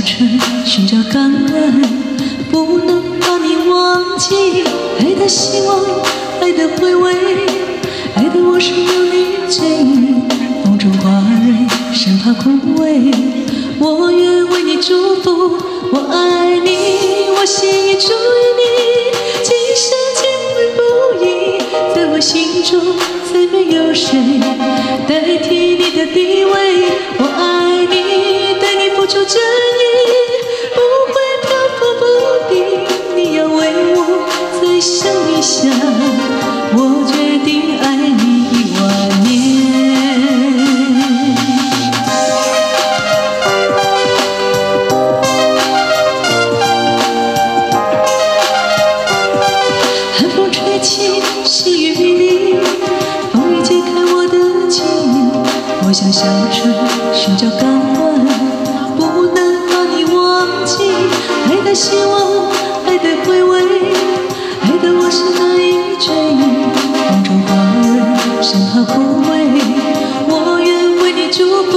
春寻找港湾，不能把你忘记。爱的希望，爱的回味，爱的我是有你追忆。风中花蕊，生怕枯萎。我愿为你祝福，我爱你，我心意属于你，今生今世不移。在我心中，再没有谁代替你的地位。我爱你，对你付出真意，不会漂浮不定。你要为我再想一想，我决定爱你10000年。寒风吹起，细雨迷离，风雨解开我的记忆。我想向春寻找港湾，不能把你忘记。爱的希望，爱的回味，爱的我是难以追忆。风中花蕊，生怕枯萎。我愿为你祝福，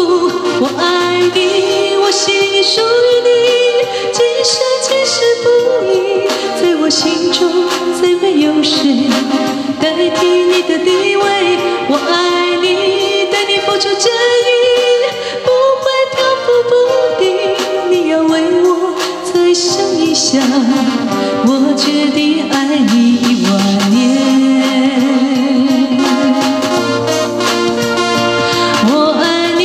我爱你，我心意属于你，今生今世不移。在我心中，再没有谁代替你的地位。我爱你，对你付出真意，不会漂浮不定。你要为我再想一想，我决定爱你10000年。我爱你，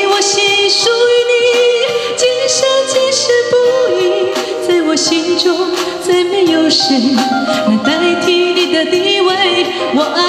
我心意属于你，今生今世不移。在我心中，再没有谁能代替你的地位。我爱